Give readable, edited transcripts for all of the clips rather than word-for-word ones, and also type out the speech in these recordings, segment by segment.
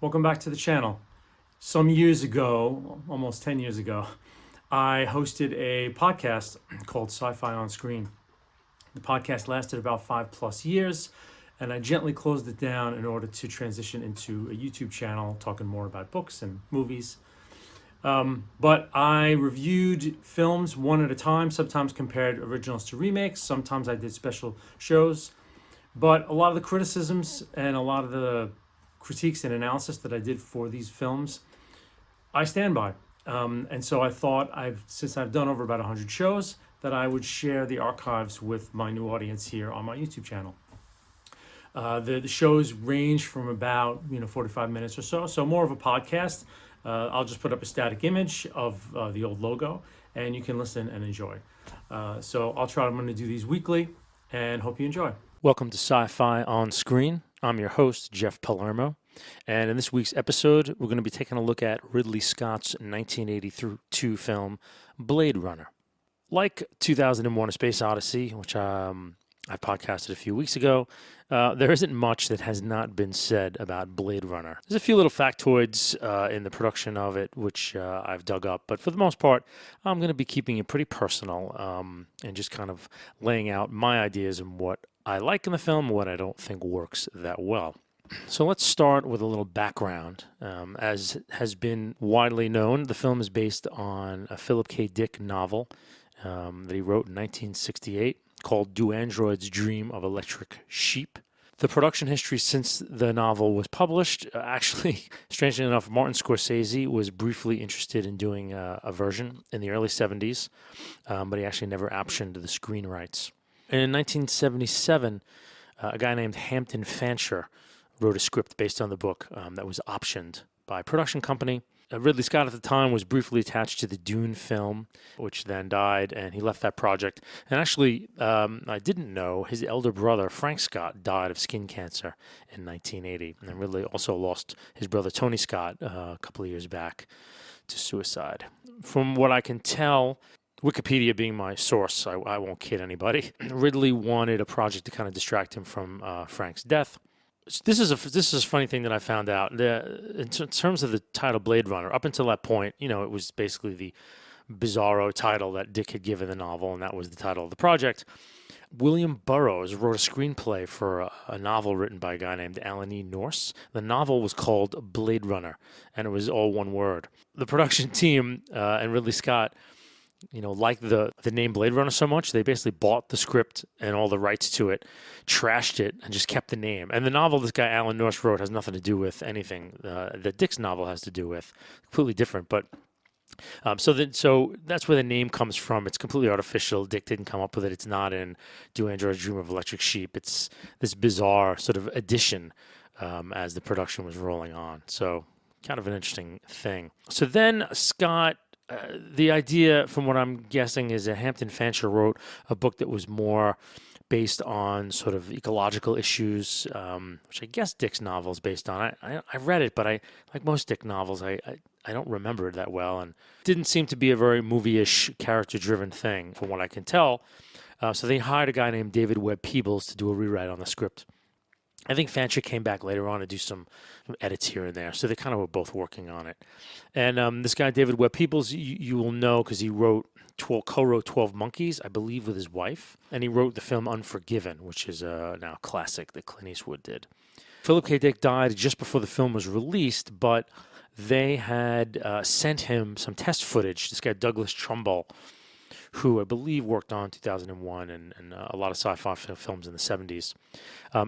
Welcome back to the channel. Some years ago, almost 10 years ago, I hosted a podcast called SCIFI on Screen. The podcast lasted about 5+ years, and I gently closed it down in order to transition into a YouTube channel talking more about books and movies. But I reviewed films one at a time, sometimes compared originals to remakes, sometimes I did special shows. But a lot of the criticisms and a lot of the critiques and analysis that I did for these films, I stand by. And so I thought, since I've done over about 100 shows, that I would share the archives with my new audience here on my YouTube channel. The shows range from about 45 minutes or so more of a podcast. I'll just put up a static image of the old logo, and you can listen and enjoy. So I'm going to do these weekly, and hope you enjoy. Welcome to Sci-Fi on Screen. I'm your host, Jeff Palermo, and in this week's episode, we're going to be taking a look at Ridley Scott's 1982 film, Blade Runner. Like 2001: A Space Odyssey, which I podcasted a few weeks ago, there isn't much that has not been said about Blade Runner. There's a few little factoids in the production of it, which I've dug up, but for the most part, I'm going to be keeping it pretty personal and just kind of laying out my ideas and what I like in the film, what I don't think works that well. So let's start with a little background. As has been widely known, the film is based on a Philip K. Dick novel that he wrote in 1968 called Do Androids Dream of Electric Sheep? The production history since the novel was published, actually, strangely enough, Martin Scorsese was briefly interested in doing a version in the early 70s, but he actually never optioned the screen rights. In 1977, a guy named Hampton Fancher wrote a script based on the book that was optioned by a production company. Ridley Scott at the time was briefly attached to the Dune film, which then died, and he left that project. And actually, I didn't know his elder brother, Frank Scott, died of skin cancer in 1980. And Ridley also lost his brother, Tony Scott, a couple of years back to suicide. From what I can tell, Wikipedia being my source, I won't kid anybody, Ridley wanted a project to kind of distract him from Frank's death. This is a funny thing that I found out. In terms of the title Blade Runner, up until that point, it was basically the bizarro title that Dick had given the novel, and that was the title of the project. William Burroughs wrote a screenplay for a novel written by a guy named Alan E. Nourse. The novel was called Blade Runner, and it was all one word. The production team and Ridley Scott liked the name Blade Runner so much, they basically bought the script and all the rights to it, trashed it, and just kept the name. And the novel this guy Alan Nourse wrote has nothing to do with anything that Dick's novel has to do with. Completely different, but so that's where the name comes from. It's completely artificial. Dick didn't come up with it. It's not in Do Androids Dream of Electric Sheep. It's this bizarre sort of addition as the production was rolling on. So kind of an interesting thing. So then Scott... the idea, from what I'm guessing, is that Hampton Fancher wrote a book that was more based on sort of ecological issues, which I guess Dick's novel is based on. I read it, but like most Dick novels, I don't remember it that well, and it didn't seem to be a very movie-ish, character-driven thing, from what I can tell. So they hired a guy named David Webb Peebles to do a rewrite on the script. I think Fancher came back later on to do some edits here and there, so they kind of were both working on it. And this guy, David Webb Peebles, you will know because he co-wrote 12 Monkeys, I believe, with his wife, and he wrote the film Unforgiven, which is now a classic that Clint Eastwood did. Philip K. Dick died just before the film was released, but they had sent him some test footage. This guy, Douglas Trumbull, who I believe worked on 2001 and a lot of sci-fi films in the 70s.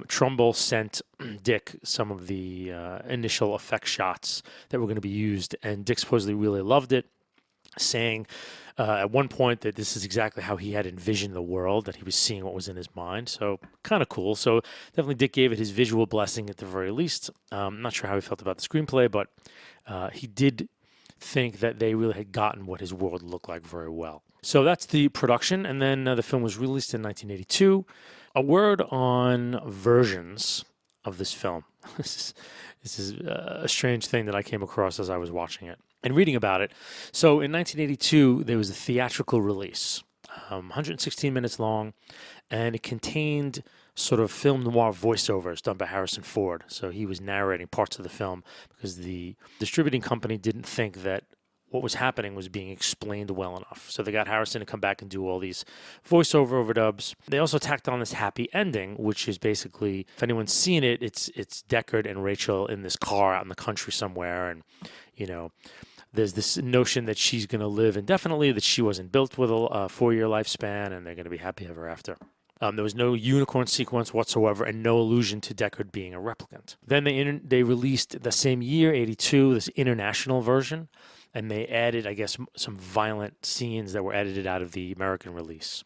Trumbull sent Dick some of the initial effect shots that were going to be used, and Dick supposedly really loved it, saying at one point that this is exactly how he had envisioned the world, that he was seeing what was in his mind. So kind of cool. So definitely Dick gave it his visual blessing at the very least. I'm not sure how he felt about the screenplay, but he did think that they really had gotten what his world looked like very well. So that's the production, and then the film was released in 1982. A word on versions of this film. This is a strange thing that I came across as I was watching it and reading about it. So in 1982, there was a theatrical release. 116 minutes long, and it contained sort of film noir voiceovers done by Harrison Ford. So he was narrating parts of the film because the distributing company didn't think that what was happening was being explained well enough. So they got Harrison to come back and do all these voiceover overdubs. They also tacked on this happy ending, which is basically, if anyone's seen it, it's Deckard and Rachel in this car out in the country somewhere, and you know, there's this notion that she's going to live indefinitely, that she wasn't built with a 4-year lifespan, and they're going to be happy ever after. There was no unicorn sequence whatsoever, and no allusion to Deckard being a replicant. Then they released the same year, 82, this international version, and they added, I guess, some violent scenes that were edited out of the American release.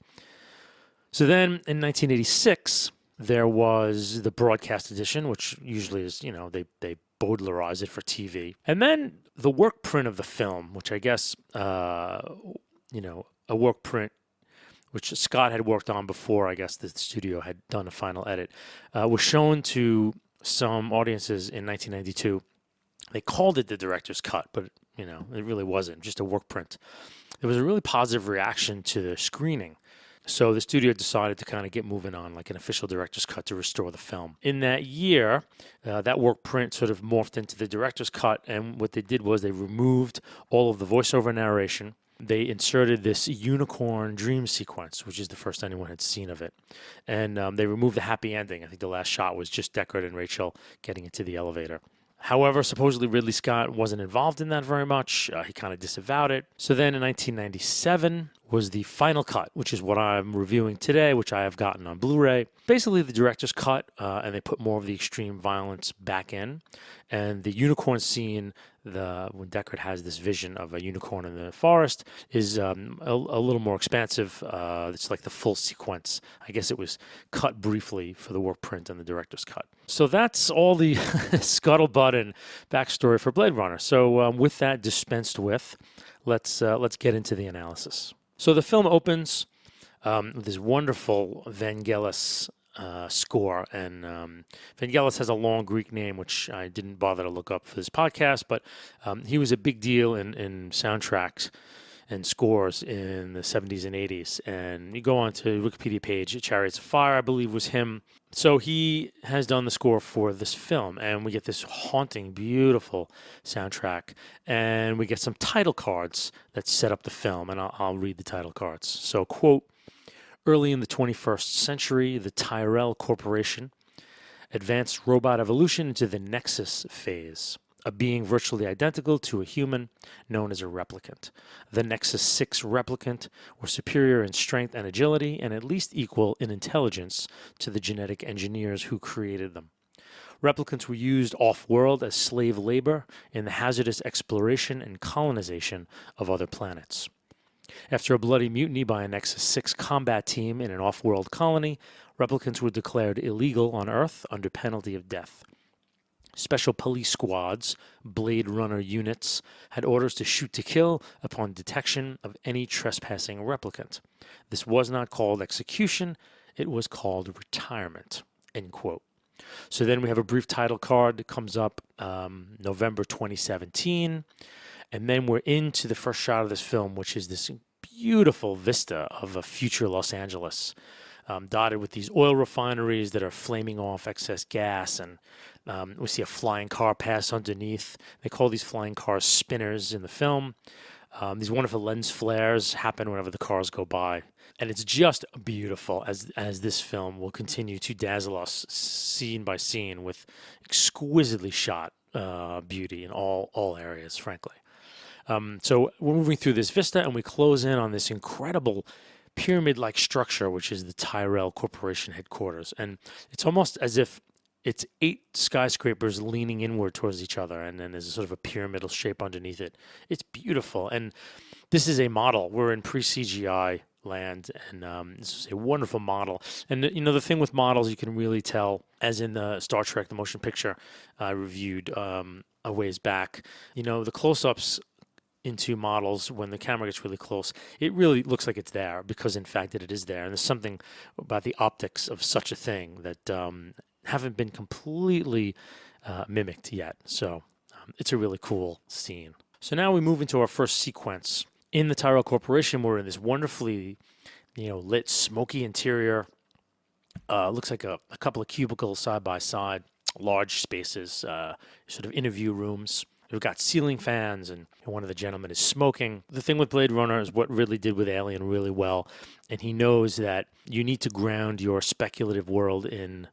So then in 1986, there was the broadcast edition, which usually is, they Bowdlerize it for TV. And then the work print of the film, which I guess, a work print which Scott had worked on before, I guess the studio had done a final edit, was shown to some audiences in 1992. They called it the director's cut, but it really wasn't, just a work print. There was a really positive reaction to the screening. So the studio decided to kind of get moving on like an official director's cut to restore the film. In that year, that work print sort of morphed into the director's cut, and what they did was they removed all of the voiceover narration. They inserted this unicorn dream sequence, which is the first anyone had seen of it. And they removed the happy ending. I think the last shot was just Deckard and Rachel getting into the elevator. However, supposedly Ridley Scott wasn't involved in that very much. He kind of disavowed it. So then in 1997 was the final cut, which is what I'm reviewing today, which I have gotten on Blu-ray. Basically the director's cut, and they put more of the extreme violence back in. And the unicorn scene, when Deckard has this vision of a unicorn in the forest, is a little more expansive. It's like the full sequence. I guess it was cut briefly for the work print and the director's cut. So that's all the scuttlebutt and backstory for Blade Runner. So with that dispensed with, let's get into the analysis. So the film opens with this wonderful Vangelis score, and Vangelis has a long Greek name, which I didn't bother to look up for this podcast, but he was a big deal in soundtracks and scores in the 70s and 80s. And you go on to the Wikipedia page, Chariots of Fire, I believe, was him. So he has done the score for this film, and we get this haunting, beautiful soundtrack, and we get some title cards that set up the film, and I'll read the title cards. So, quote, early in the 21st century, the Tyrell Corporation advanced robot evolution into the Nexus phase, a being virtually identical to a human known as a replicant. The Nexus 6 replicant were superior in strength and agility and at least equal in intelligence to the genetic engineers who created them. Replicants were used off-world as slave labor in the hazardous exploration and colonization of other planets. After a bloody mutiny by a Nexus 6 combat team in an off-world colony, replicants were declared illegal on Earth under penalty of death. Special police squads, Blade Runner units, had orders to shoot to kill upon detection of any trespassing replicant. This was not called execution, it was called retirement, end quote. So then we have a brief title card that comes up November 2017, and then we're into the first shot of this film, which is this beautiful vista of a future Los Angeles, dotted with these oil refineries that are flaming off excess gas, and we see a flying car pass underneath. They call these flying cars spinners in the film. These wonderful lens flares happen whenever the cars go by. And it's just beautiful as this film will continue to dazzle us scene by scene with exquisitely shot beauty in all areas, frankly. So we're moving through this vista, and we close in on this incredible pyramid-like structure, which is the Tyrell Corporation headquarters. And it's almost as if it's 8 skyscrapers leaning inward towards each other, and then there's a sort of a pyramidal shape underneath it. It's beautiful. And this is a model. We're in pre-CGI land, and this is a wonderful model. And, the thing with models, you can really tell, as in the Star Trek, the motion picture I reviewed a ways back, the close-ups into models, when the camera gets really close, it really looks like it's there because, in fact, it is there. And there's something about the optics of such a thing that haven't been completely mimicked yet. So it's a really cool scene. So now we move into our first sequence. In the Tyrell Corporation, we're in this wonderfully lit, smoky interior. Looks like a couple of cubicles side by side, large spaces, sort of interview rooms. We've got ceiling fans, and one of the gentlemen is smoking. The thing with Blade Runner is what Ridley did with Alien really well, and he knows that you need to ground your speculative world in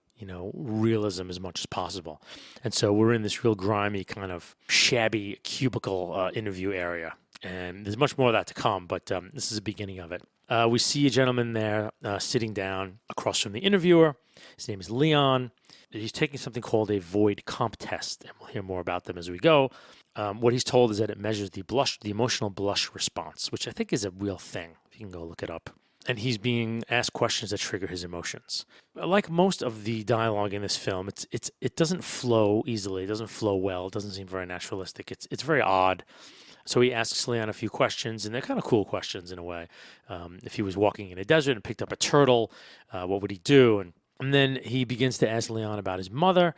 realism as much as possible. And so we're in this real grimy, kind of shabby cubicle interview area. And there's much more of that to come, but this is the beginning of it. We see a gentleman there sitting down across from the interviewer. His name is Leon. He's taking something called a void comp test, and we'll hear more about them as we go. What he's told is that it measures the emotional blush response, which I think is a real thing. You can go look it up. And he's being asked questions that trigger his emotions. Like most of the dialogue in this film, it doesn't flow easily. It doesn't flow well. It doesn't seem very naturalistic. It's very odd. So he asks Leon a few questions, and they're kind of cool questions in a way. If he was walking in a desert and picked up a turtle, what would he do? And then he begins to ask Leon about his mother.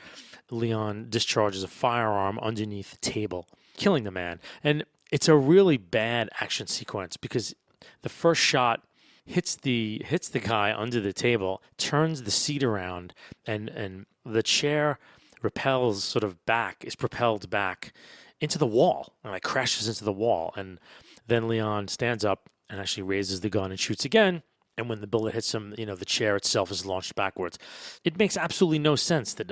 Leon discharges a firearm underneath the table, killing the man. And it's a really bad action sequence because the first shot hits the guy under the table, turns the seat around, and the chair is propelled back into the wall, and like crashes into the wall. And then Leon stands up and actually raises the gun and shoots again. And when the bullet hits him, the chair itself is launched backwards. It makes absolutely no sense that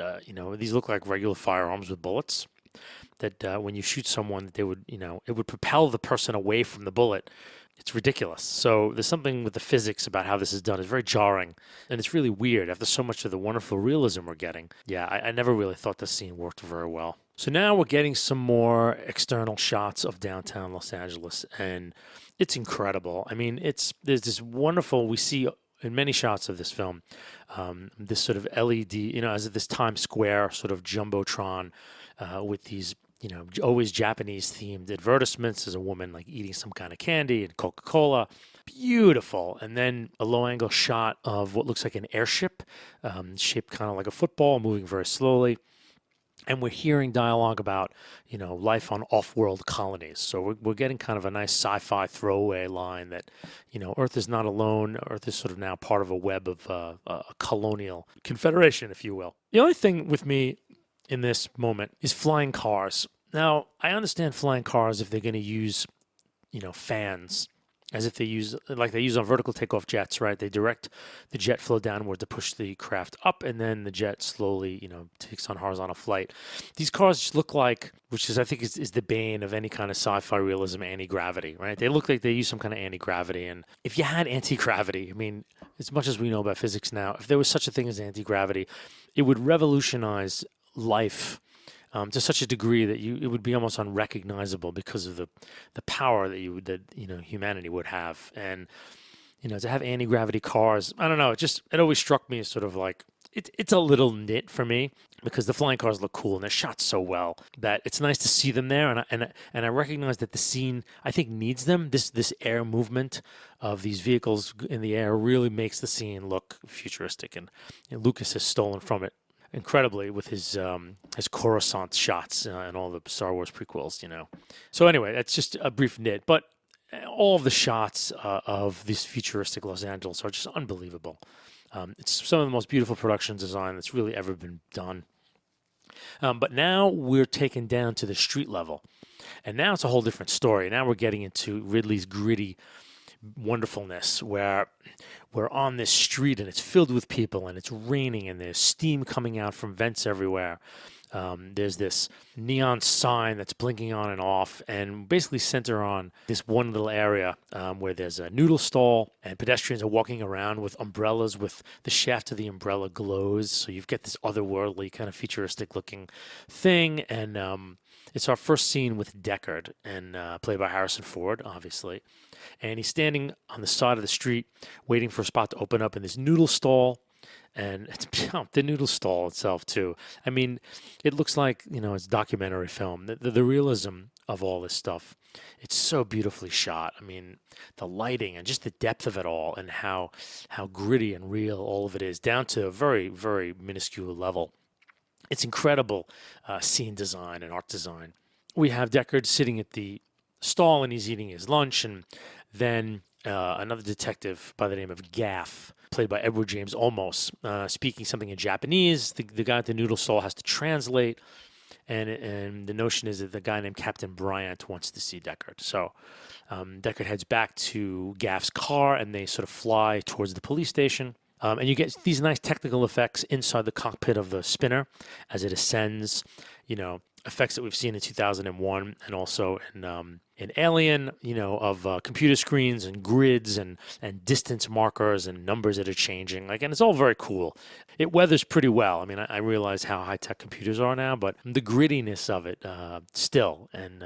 these look like regular firearms with bullets. That when you shoot someone, they would it would propel the person away from the bullet. It's ridiculous. So there's something with the physics about how this is done. It's very jarring, and it's really weird after so much of the wonderful realism we're getting. Yeah, I never really thought this scene worked very well. So now we're getting some more external shots of downtown Los Angeles, and it's incredible. I mean, there's this wonderful, we see in many shots of this film, this sort of LED, as if this Times Square sort of jumbotron with these always Japanese themed advertisements. There's a woman like eating some kind of candy and Coca-Cola. Beautiful. And then a low angle shot of what looks like an airship shaped kind of like a football, moving very slowly. And we're hearing dialogue about, life on off-world colonies. So we're getting kind of a nice sci-fi throwaway line that, Earth is not alone. Earth is sort of now part of a web of a colonial confederation, if you will. The only thing with me in this moment is flying cars. Now, I understand flying cars if they're going to use, fans, as if they use on vertical takeoff jets, right? They direct the jet flow downward to push the craft up, and then the jet slowly, takes on horizontal flight. These cars just look like, I think is the bane of any kind of sci-fi realism, anti-gravity, right? They look like they use some kind of anti-gravity. And if you had anti-gravity, I mean, as much as we know about physics now, if there was such a thing as anti-gravity, it would revolutionize life to such a degree that it would be almost unrecognizable because of the power that humanity would have. And to have anti-gravity cars, I don't know, it always struck me as sort of like it's a little nit for me because the flying cars look cool and they're shot so well that it's nice to see them there. And I recognize that the scene, I think, needs them. This air movement of these vehicles in the air really makes the scene look futuristic, and Lucas has stolen from it incredibly with his Coruscant shots and all the Star Wars prequels, So anyway, that's just a brief nit, but all of the shots of this futuristic Los Angeles are just unbelievable. It's some of the most beautiful production design that's really ever been done. But now we're taken down to the street level, and now it's a whole different story. Now we're getting into Ridley's gritty wonderfulness, where we're on this street and it's filled with people and it's raining and there's steam coming out from vents everywhere. There's this neon sign that's blinking on and off, and basically center on this one little area where there's a noodle stall, and pedestrians are walking around with umbrellas with the shaft of the umbrella glows. So you've got this otherworldly kind of futuristic looking thing. And it's our first scene with Deckard, and played by Harrison Ford, obviously. And he's standing on the side of the street waiting for a spot to open up in this noodle stall. And it's the noodle stall itself, too. I mean, it looks like, it's a documentary film. The realism of all this stuff, it's so beautifully shot. I mean, the lighting and just the depth of it all, and how gritty and real all of it is, down to a very, very minuscule level. It's incredible scene design and art design. We have Deckard sitting at the stall and he's eating his lunch, and then another detective by the name of Gaff, played by Edward James Olmos, speaking something in Japanese. The guy at the noodle stall has to translate, and the notion is that the guy named Captain Bryant wants to see Deckard. So Deckard heads back to Gaff's car, and they sort of fly towards the police station. And you get these nice technical effects inside the cockpit of the spinner as it ascends, effects that we've seen in 2001 and also in Alien, of computer screens and grids and distance markers and numbers that are changing. And it's all very cool. It weathers pretty well. I mean, I realize how high-tech computers are now, but the grittiness of it still, and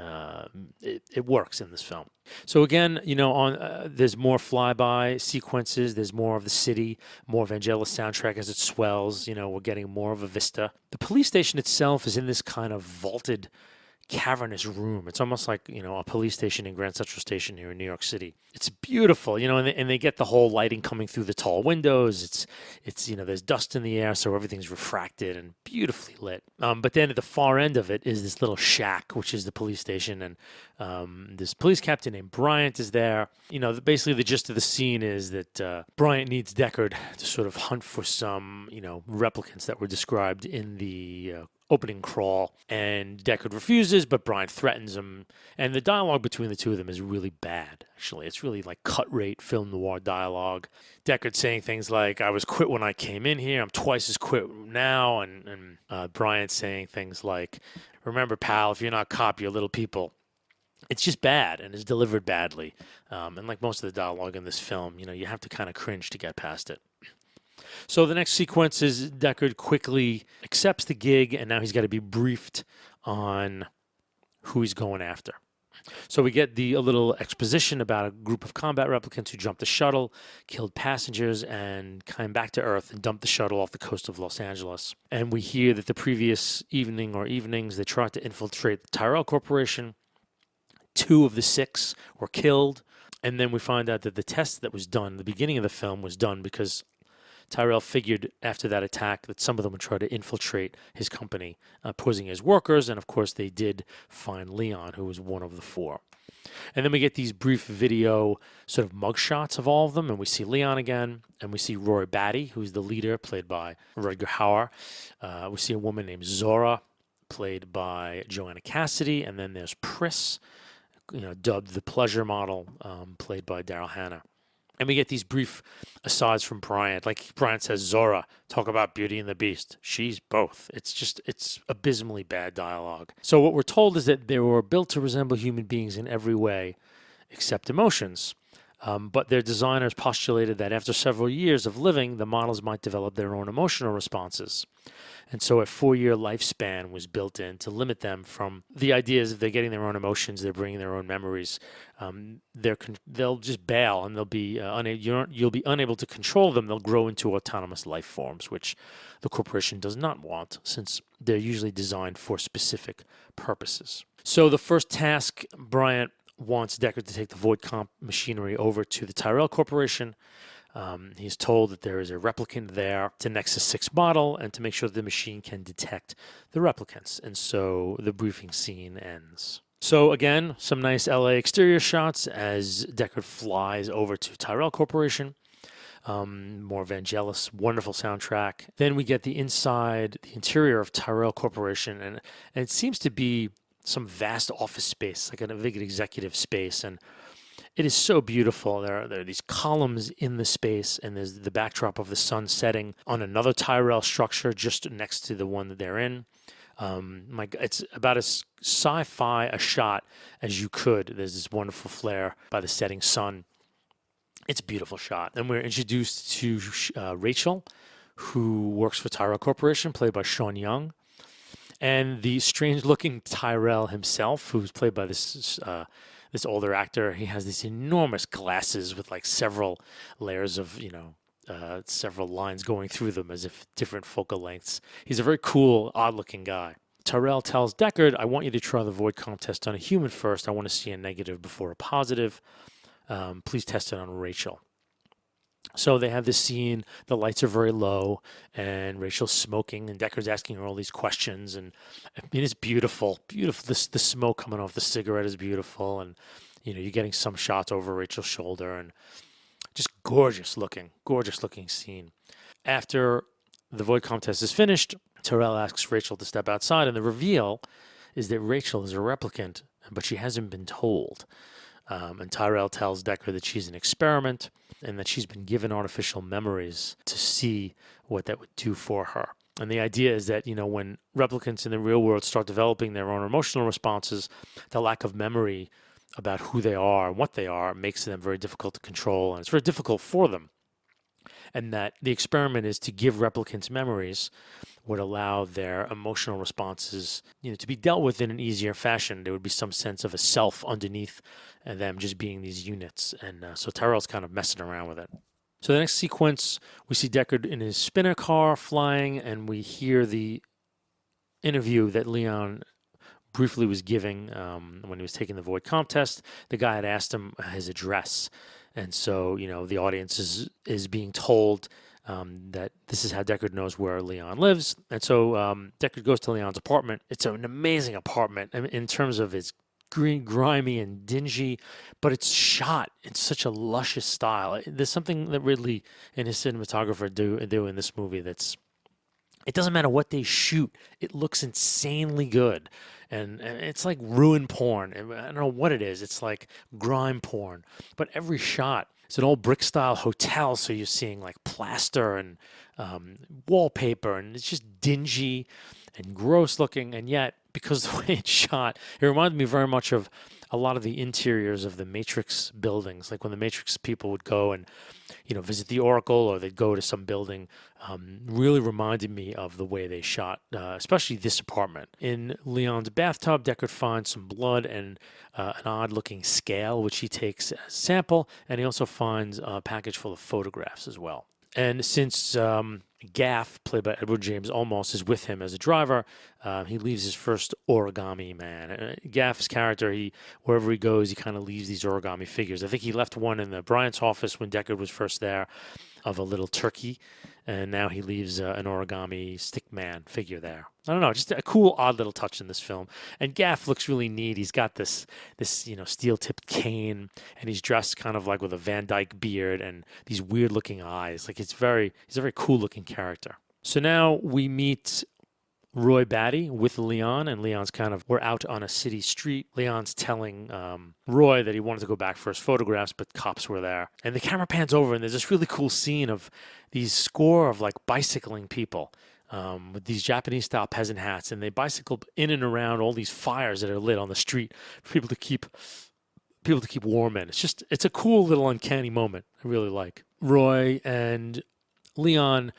it works in this film. So again, there's more flyby sequences. There's more of the city, more Vangelis soundtrack as it swells. We're getting more of a vista. The police station itself is in this kind of vaulted, cavernous room. It's almost like, a police station in Grand Central Station here in New York City. It's beautiful, and they get the whole lighting coming through the tall windows. It's there's dust in the air, so everything's refracted and beautifully lit. But then at the far end of it is this little shack, which is the police station, and this police captain named Bryant is there. Basically the gist of the scene is that Bryant needs Deckard to sort of hunt for some, replicants that were described in the opening crawl, and Deckard refuses, but Bryant threatens him, and the dialogue between the two of them is really bad, actually. It's really like cut-rate film noir dialogue. Deckard saying things like, I was quit when I came in here, I'm twice as quit now, and Bryant saying things like, remember, pal, if you're not cop, you're little people. It's just bad, and it's delivered badly. And like most of the dialogue in this film, you have to kind of cringe to get past it. So the next sequence is Deckard quickly accepts the gig, and now he's got to be briefed on who he's going after. So we get a little exposition about a group of combat replicants who jumped the shuttle, killed passengers, and came back to Earth and dumped the shuttle off the coast of Los Angeles. And we hear that the previous evening or evenings, they tried to infiltrate the Tyrell Corporation. 2 of the 6 were killed. And then we find out that the test that was done, the beginning of the film, was done because Tyrell figured after that attack that some of them would try to infiltrate his company, posing as workers. And of course, they did find Leon, who was one of the 4. And then we get these brief video sort of mugshots of all of them. And we see Leon again. And we see Roy Batty, who's the leader, played by Rutger Hauer. We see a woman named Zora, played by Joanna Cassidy. And then there's Pris, dubbed the pleasure model, played by Daryl Hannah. And we get these brief asides from Bryant. Like Bryant says, Zora, talk about Beauty and the Beast. She's both. It's abysmally bad dialogue. So what we're told is that they were built to resemble human beings in every way except emotions. But their designers postulated that after several years of living, the models might develop their own emotional responses. And so a 4-year lifespan was built in to limit them from the ideas if they're getting their own emotions, they're bringing their own memories. They'll just bail, and they'll be you'll be unable to control them. They'll grow into autonomous life forms, which the corporation does not want, since they're usually designed for specific purposes. So the first task, Bryant wants Deckard to take the Void Comp machinery over to the Tyrell Corporation. He's told that there is a replicant there to Nexus 6 model and to make sure that the machine can detect the replicants. And so the briefing scene ends. So again, some nice LA exterior shots as Deckard flies over to Tyrell Corporation. More Vangelis, wonderful soundtrack. Then we get the interior of Tyrell Corporation, and it seems to be some vast office space, like a big executive space, and it is so beautiful. There are these columns in the space, and there's the backdrop of the sun setting on another Tyrell structure just next to the one that they're in. It's about as sci-fi a shot as you could. There's this wonderful flare by the setting sun. It's a beautiful shot. And we're introduced to Rachel, who works for Tyrell Corporation, played by Sean Young. And the strange-looking Tyrell himself, who's played by this older actor. He has these enormous glasses with like several layers of, several lines going through them as if different focal lengths. He's a very cool, odd-looking guy. Tyrell tells Deckard, I want you to try the Void Comp test on a human first. I want to see a negative before a positive. Please test it on Rachel. So they have this scene, the lights are very low, and Rachel's smoking, and Deckard's asking her all these questions, and I mean, it's beautiful, beautiful. The smoke coming off the cigarette is beautiful, and You're getting some shots over Rachel's shoulder, and just gorgeous looking scene. After the void contest is finished, Tyrell asks Rachel to step outside, and the reveal is that Rachel is a replicant, but she hasn't been told. And Tyrell tells Deckard that she's an experiment and that she's been given artificial memories to see what that would do for her. And the idea is that, when replicants in the real world start developing their own emotional responses, the lack of memory about who they are and what they are makes them very difficult to control, and it's very difficult for them. And that the experiment is to give replicants memories would allow their emotional responses, to be dealt with in an easier fashion. There would be some sense of a self underneath them just being these units. And so Tyrell's kind of messing around with it. So the next sequence, we see Deckard in his spinner car flying, and we hear the interview that Leon briefly was giving when he was taking the void comp test. The guy had asked him his address. And so, the audience is being told that this is how Deckard knows where Leon lives. And so Deckard goes to Leon's apartment. It's an amazing apartment in terms of its green, grimy, and dingy, but it's shot in such a luscious style. There's something that Ridley and his cinematographer do in this movie it doesn't matter what they shoot, it looks insanely good. And it's like ruin porn. I don't know what it is. It's like grime porn. But every shot, it's an old brick style hotel. So you're seeing like plaster and wallpaper, and it's just dingy and gross looking. And yet, because the way it's shot, it reminded me very much of a lot of the interiors of the Matrix buildings. Like when the Matrix people would go and, visit the Oracle, or they'd go to some building, really reminded me of the way they shot, especially this apartment. In Leon's bathtub, Deckard finds some blood and an odd-looking scale, which he takes as a sample, and he also finds a package full of photographs as well. And since Gaff, played by Edward James Olmos, is with him as a driver, he leaves his first origami man. Gaff's character, wherever he goes, he kind of leaves these origami figures. I think he left one in the Bryant's office when Deckard was first there, of a little turkey, and now he leaves an origami stick man figure there. I don't know, just a cool, odd little touch in this film. And Gaff looks really neat. He's got this steel-tipped cane, and he's dressed kind of like with a Van Dyke beard and these weird-looking eyes. Like he's a very cool-looking character. So now we meet Roy Batty with Leon, and Leon's we're out on a city street. Leon's telling Roy that he wanted to go back for his photographs, but cops were there. And the camera pans over, and there's this really cool scene of these score of like bicycling people with these Japanese-style peasant hats, and they bicycle in and around all these fires that are lit on the street for people to keep warm in. It's a cool little uncanny moment I really like. Roy and Leon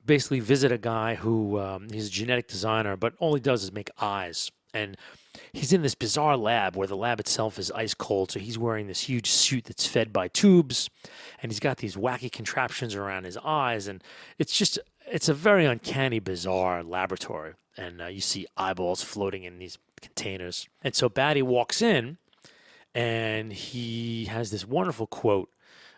basically visit a guy who he's a genetic designer, but all he does is make eyes. And he's in this bizarre lab where the lab itself is ice cold. So he's wearing this huge suit that's fed by tubes, and he's got these wacky contraptions around his eyes. And it's a very uncanny, bizarre laboratory. And you see eyeballs floating in these containers. And so Batty walks in, and he has this wonderful quote.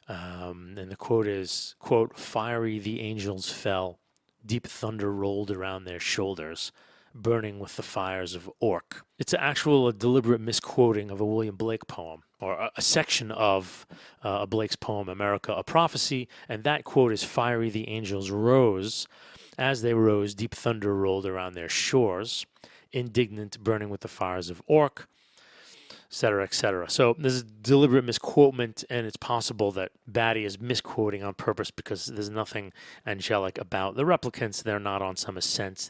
And the quote is, quote, "Fiery the angels fell, deep thunder rolled around their shoulders, burning with the fires of Orc." It's a deliberate misquoting of a William Blake poem, or a section of Blake's poem, America, a Prophecy. And that quote is, "Fiery the angels rose. As they rose, deep thunder rolled around their shores, indignant, burning with the fires of Orc," et cetera, et cetera. So there's a deliberate misquotement, and it's possible that Batty is misquoting on purpose because there's nothing angelic about the replicants. They're not on some ascent.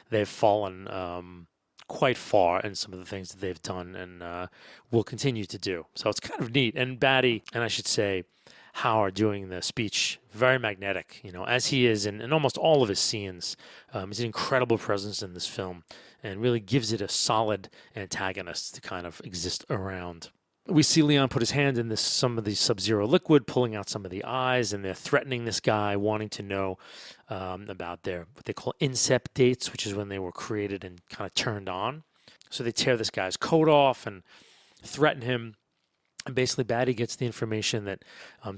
They've fallen quite far in some of the things that they've done and will continue to do. So it's kind of neat. And Batty, and I should say Howard doing the speech, very magnetic, as he is in almost all of his scenes. He's an incredible presence in this film and really gives it a solid antagonist to kind of exist around. We see Leon put his hand in some of the Sub-Zero liquid, pulling out some of the eyes, and they're threatening this guy, wanting to know about what they call incept dates, which is when they were created and kind of turned on. So they tear this guy's coat off and threaten him. And basically, Batty gets the information that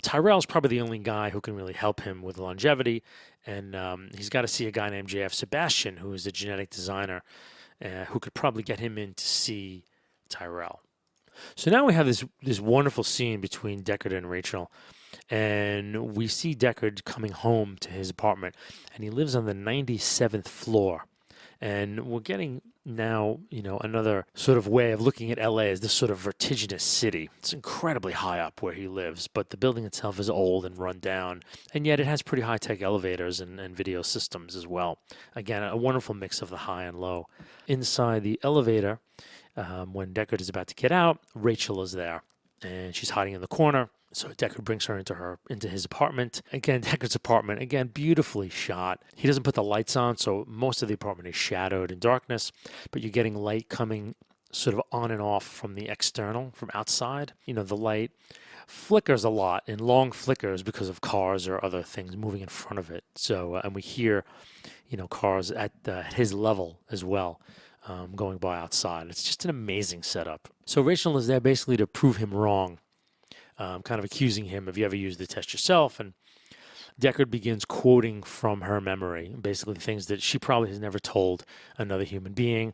Tyrell's probably the only guy who can really help him with longevity. And he's got to see a guy named J.F. Sebastian, who is a genetic designer, who could probably get him in to see Tyrell. So now we have this wonderful scene between Deckard and Rachel, and we see Deckard coming home to his apartment, and he lives on the 97th floor. And we're getting now, another sort of way of looking at LA as this sort of vertiginous city. It's incredibly high up where he lives, but the building itself is old and run down, and yet it has pretty high-tech elevators and video systems as well. Again, a wonderful mix of the high and low. Inside the elevator, when Deckard is about to get out, Rachel is there, and she's hiding in the corner. So Deckard brings her into his apartment. Again, Deckard's apartment, again, beautifully shot. He doesn't put the lights on, so most of the apartment is shadowed in darkness, but you're getting light coming sort of on and off from the external, from outside. The light flickers a lot in long flickers because of cars or other things moving in front of it. So, and we hear, cars at his level as well. Going by outside. It's just an amazing setup. So Rachel is there basically to prove him wrong, kind of accusing him, have you ever used the test yourself? And Deckard begins quoting from her memory, basically things that she probably has never told another human being.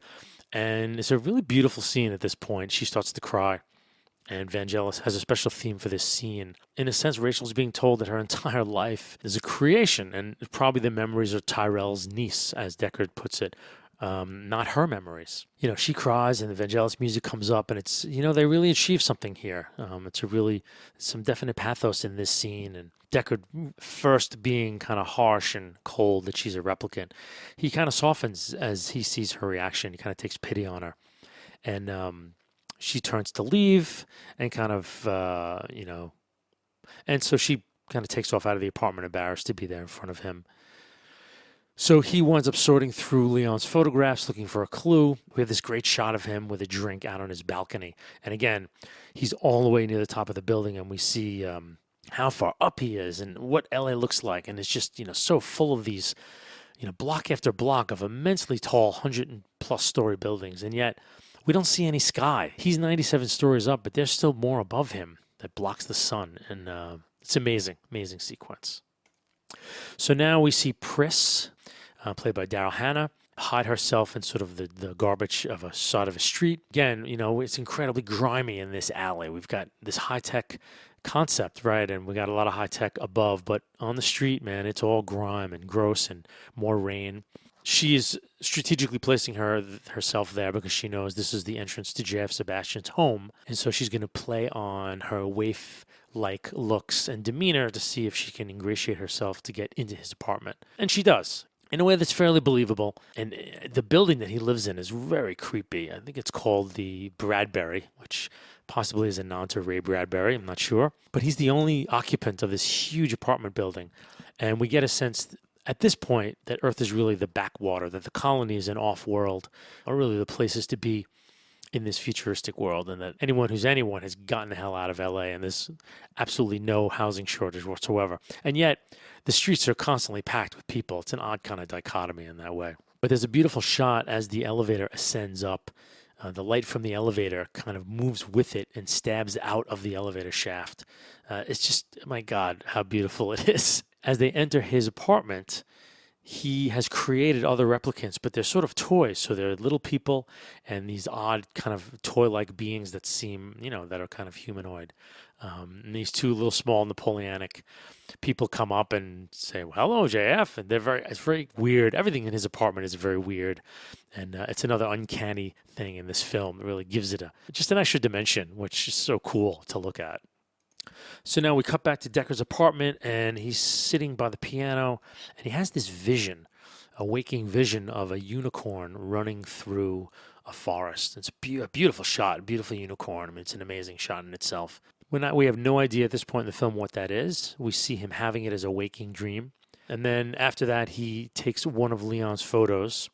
And it's a really beautiful scene at this point. She starts to cry. And Vangelis has a special theme for this scene. In a sense, Rachel's being told that her entire life is a creation, and probably the memories are Tyrell's niece, as Deckard puts it, not her memories. She cries and the Vangelis music comes up, and it's, they really achieve something here. It's some definite pathos in this scene. And Deckard, first being kind of harsh and cold that she's a replicant, he kind of softens as he sees her reaction. He kind of takes pity on her. And she turns to leave and kind of, and so she kind of takes off out of the apartment, embarrassed to be there in front of him. So he winds up sorting through Leon's photographs, looking for a clue. We have this great shot of him with a drink out on his balcony. And again, he's all the way near the top of the building, and we see how far up he is and what LA looks like. And it's just, so full of these, block after block of immensely tall 100+ story buildings. And yet we don't see any sky. He's 97 stories up, but there's still more above him that blocks the sun. And it's amazing, amazing sequence. So now we see Pris, played by Daryl Hannah, hide herself in sort of the garbage of a side of a street. Again, it's incredibly grimy in this alley. We've got this high-tech concept, right? And we got a lot of high-tech above, but on the street, man, it's all grime and gross and more rain. She is strategically placing herself there because she knows this is the entrance to J.F. Sebastian's home. And so she's going to play on her waif-like looks and demeanor to see if she can ingratiate herself to get into his apartment. And she does, in a way that's fairly believable. And the building that he lives in is very creepy. I think it's called the Bradbury, which possibly is a nod to Ray Bradbury. I'm not sure. But he's the only occupant of this huge apartment building. And we get a sense at this point that Earth is really the backwater, that the colonies and off-world are really the places to be in this futuristic world, and that anyone has gotten the hell out of LA, and there's absolutely no housing shortage whatsoever. And yet the streets are constantly packed with people. It's an odd kind of dichotomy in that way. But there's a beautiful shot as the elevator ascends up. The light from the elevator kind of moves with it and stabs out of the elevator shaft. It's just, my God, how beautiful it is. As they enter his apartment, he has created other replicants, but they're sort of toys. So they're little people and these odd kind of toy-like beings that seem, that are kind of humanoid. And these two little small Napoleonic people come up and say, well, hello, JF. And it's very weird. Everything in his apartment is very weird. And it's another uncanny thing in this film. It really gives it just an extra dimension, which is so cool to look at. So now we cut back to Deckard's apartment, and he's sitting by the piano, and he has this vision, a waking vision of a unicorn running through a forest. It's a beautiful shot, a beautiful unicorn. I mean, it's an amazing shot in itself. We have no idea at this point in the film what that is. We see him having it as a waking dream. And then after that, he takes one of Leon's photos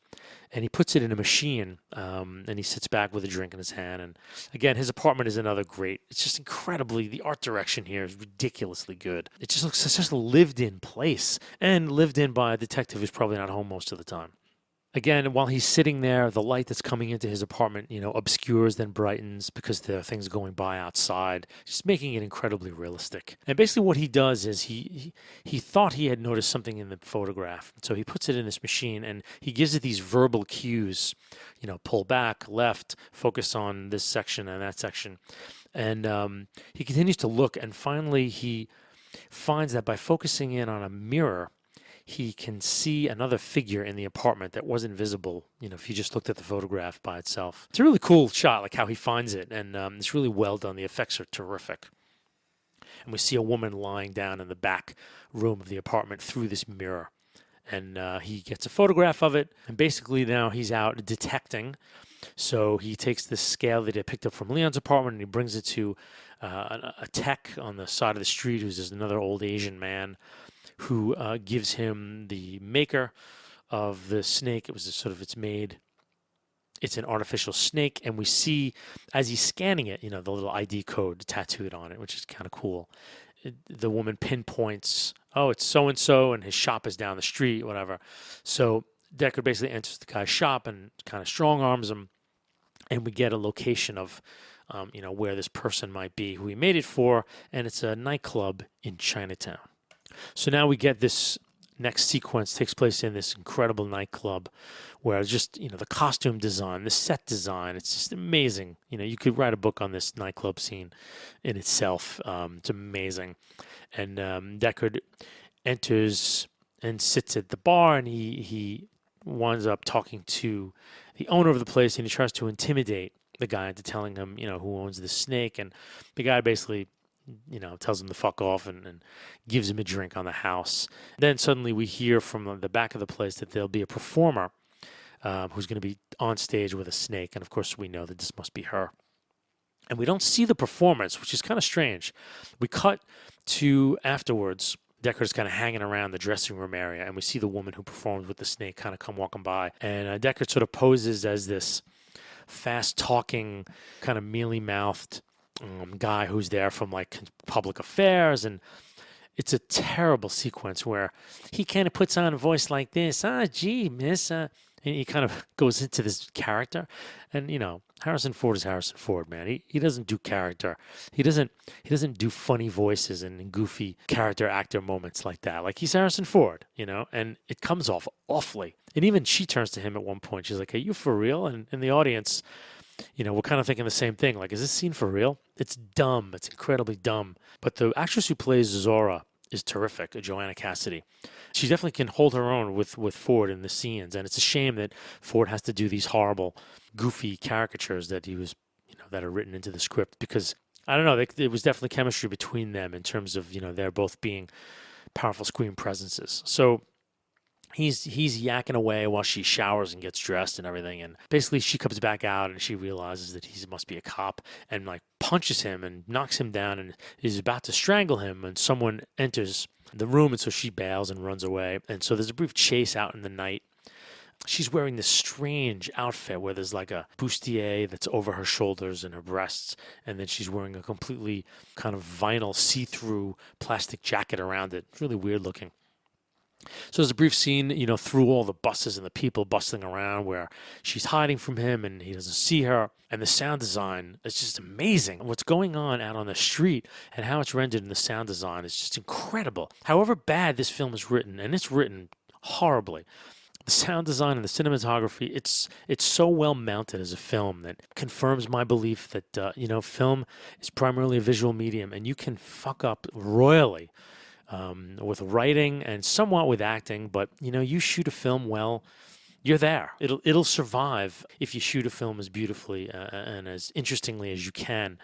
and he puts it in a machine, and he sits back with a drink in his hand. And again, his apartment is another great. It's just incredibly, the art direction here is ridiculously good. It just looks such a lived-in place, and lived in by a detective who's probably not home most of the time. Again, while he's sitting there, the light that's coming into his apartment, obscures, then brightens because there are things going by outside, just making it incredibly realistic. And basically what he does is he thought he had noticed something in the photograph. So he puts it in this machine and he gives it these verbal cues, pull back, left, focus on this section and that section. And he continues to look, and finally he finds that by focusing in on a mirror, he can see another figure in the apartment that wasn't visible, if you just looked at the photograph by itself. It's a really cool shot, like how he finds it, and it's really well done. The effects are terrific. And we see a woman lying down in the back room of the apartment through this mirror. And he gets a photograph of it, and basically now he's out detecting. So he takes this scale that he picked up from Leon's apartment and he brings it to a tech on the side of the street who's just another old Asian man who gives him the maker of the snake. It was it's an artificial snake, and we see as he's scanning it, the little ID code tattooed on it, which is kind of cool. The woman pinpoints, oh, it's so-and-so, and his shop is down the street, whatever. So Deckard basically enters the guy's shop and kind of strong arms him, and we get a location of where this person might be, who he made it for, and it's a nightclub in Chinatown. So now we get this next sequence takes place in this incredible nightclub where just, the costume design, the set design, it's just amazing. You could write a book on this nightclub scene in itself. It's amazing. And Deckard enters and sits at the bar, and he winds up talking to the owner of the place, and he tries to intimidate the guy into telling him, who owns the snake. And the guy basically tells him to fuck off and gives him a drink on the house. Then suddenly we hear from the back of the place that there'll be a performer who's going to be on stage with a snake. And of course, we know that this must be her. And we don't see the performance, which is kind of strange. We cut to afterwards. Deckard's kind of hanging around the dressing room area, and we see the woman who performed with the snake kind of come walking by. And Deckard sort of poses as this fast-talking, kind of mealy-mouthed guy who's there from like public affairs, and it's a terrible sequence where he kind of puts on a voice like this, gee, miss, and he kind of goes into this character. And Harrison Ford is Harrison Ford, man. He doesn't do character. He doesn't do funny voices and goofy character actor moments like that. Like, he's Harrison Ford, and it comes off awfully. And even she turns to him at one point. She's like, "Hey, you for real?" And in the audience, we're kind of thinking the same thing. Like, is this scene for real? It's dumb. It's incredibly dumb. But the actress who plays Zora is terrific, Joanna Cassidy. She definitely can hold her own with Ford in the scenes. And it's a shame that Ford has to do these horrible, goofy caricatures that he was, that are written into the script. Because, I don't know, there was definitely chemistry between them in terms of, they're both being powerful screen presences. So he's yakking away while she showers and gets dressed and everything, and basically she comes back out and she realizes that he must be a cop, and like punches him and knocks him down and is about to strangle him, and someone enters the room, and so she bails and runs away. And so there's a brief chase out in the night. She's wearing this strange outfit where there's like a bustier that's over her shoulders and her breasts, and then she's wearing a completely kind of vinyl see-through plastic jacket around it. It's really weird looking. So there's a brief scene, through all the buses and the people bustling around where she's hiding from him and he doesn't see her. And the sound design is just amazing. What's going on out on the street and how it's rendered in the sound design is just incredible. However bad this film is written, and it's written horribly, the sound design and the cinematography, it's so well mounted as a film that confirms my belief that, film is primarily a visual medium, and you can fuck up royally with writing and somewhat with acting, but you shoot a film well, you're there. It'll survive if you shoot a film as beautifully and as interestingly as you can.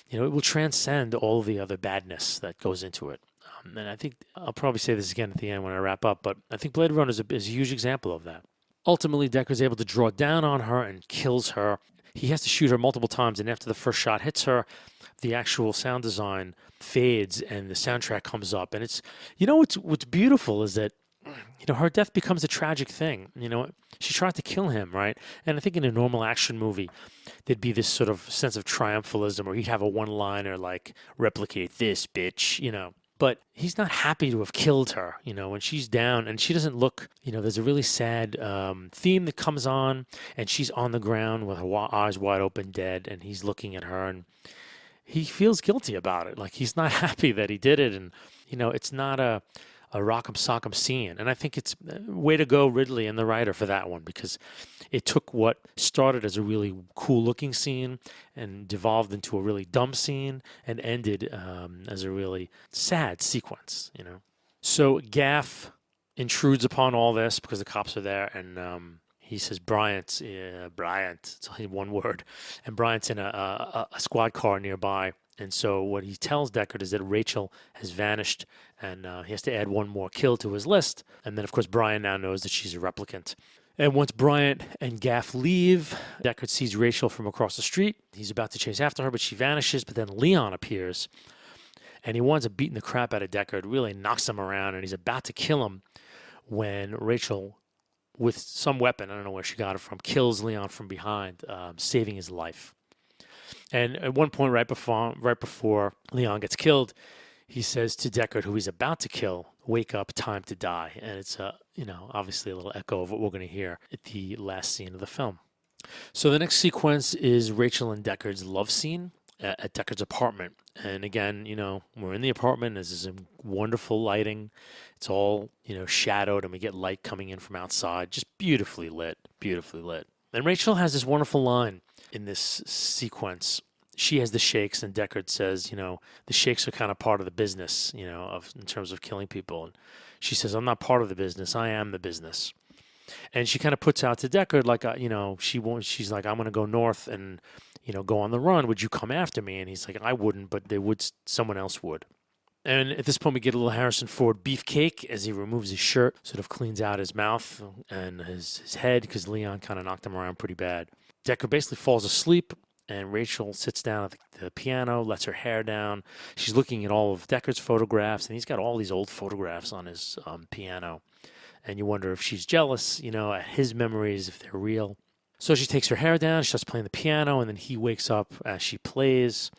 It will transcend all the other badness that goes into it. And I think I'll probably say this again at the end when I wrap up, but I think Blade Runner is a huge example of that. Ultimately, Deckard's able to draw down on her and kills her. He has to shoot her multiple times, and after the first shot hits her, the actual sound design fades and the soundtrack comes up. And it's, what's beautiful is that, her death becomes a tragic thing. She tried to kill him, right? And I think in a normal action movie, there'd be this sort of sense of triumphalism, or he'd have a one-liner like, replicate this, bitch, but he's not happy to have killed her, when she's down and she doesn't look, there's a really sad theme that comes on and she's on the ground with her eyes wide open, dead, and he's looking at her and he feels guilty about it. Like he's not happy that he did it. And, it's not a rock'em sock'em scene. And I think it's way to go, Ridley and the writer, for that one, because it took what started as a really cool looking scene and devolved into a really dumb scene and ended as a really sad sequence, So Gaff intrudes upon all this because the cops are there, and he says, Bryant, it's only one word, and Bryant's in a squad car nearby. And so what he tells Deckard is that Rachel has vanished, and he has to add one more kill to his list. And then, of course, Brian now knows that she's a replicant. And once Bryant and Gaff leave, Deckard sees Rachel from across the street. He's about to chase after her, but she vanishes. But then Leon appears, and he winds up beating the crap out of Deckard, really knocks him around, and he's about to kill him when Rachel, with some weapon, I don't know where she got it from, kills Leon from behind, saving his life. And at one point, right before Leon gets killed, he says to Deckard, who he's about to kill, "Wake up, time to die." And it's obviously a little echo of what we're going to hear at the last scene of the film. So the next sequence is Rachel and Deckard's love scene at Deckard's apartment. And again, we're in the apartment. There's this wonderful lighting. It's all, shadowed, and we get light coming in from outside. Just beautifully lit, beautifully lit. And Rachel has this wonderful line in this sequence. She has the shakes, and Deckard says, the shakes are kind of part of the business, in terms of killing people. And she says, "I'm not part of the business. I am the business." And she kind of puts out to Deckard, like, she's like, "I'm going to go north and, go on the run. Would you come after me?" And he's like, "I wouldn't, but someone else would." And at this point, we get a little Harrison Ford beefcake as he removes his shirt, sort of cleans out his mouth and his head, because Leon kind of knocked him around pretty bad. Deckard basically falls asleep, and Rachel sits down at the piano, lets her hair down. She's looking at all of Deckard's photographs, and he's got all these old photographs on his piano. And you wonder if she's jealous, at his memories, if they're real. So she takes her hair down, she starts playing the piano, and then he wakes up as she plays.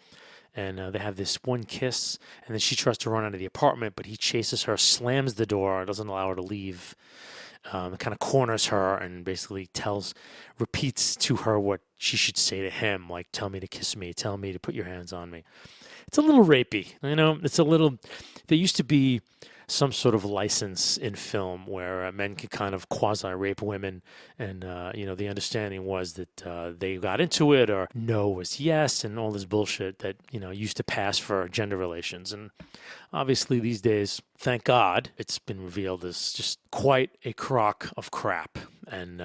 And they have this one kiss, and then she tries to run out of the apartment, but he chases her, slams the door, doesn't allow her to leave, kind of corners her, and basically repeats to her what she should say to him, like, "Tell me to kiss me, tell me to put your hands on me." It's a little rapey, it's a little, there used to be some sort of license in film where men could kind of quasi-rape women, and, the understanding was that they got into it, or no was yes, and all this bullshit that, used to pass for gender relations. And obviously these days, thank God, it's been revealed as just quite a crock of crap. And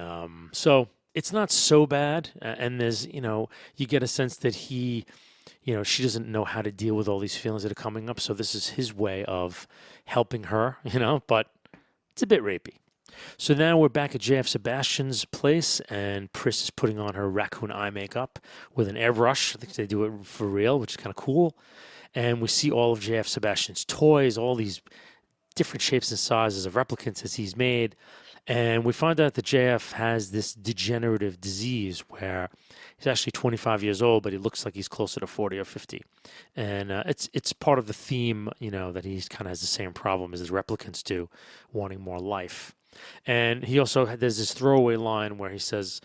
so it's not so bad, and there's, you get a sense that she doesn't know how to deal with all these feelings that are coming up. So this is his way of helping her, but it's a bit rapey. So now we're back at JF Sebastian's place, and Pris is putting on her raccoon eye makeup with an airbrush. I think they do it for real, which is kind of cool. And we see all of JF Sebastian's toys, all these different shapes and sizes of replicants as he's made. And we find out that JF has this degenerative disease where he's actually 25 years old, but he looks like he's closer to 40 or 50. And it's part of the theme, that he kind of has the same problem as his replicants do, wanting more life. And he also, there's this throwaway line where he says,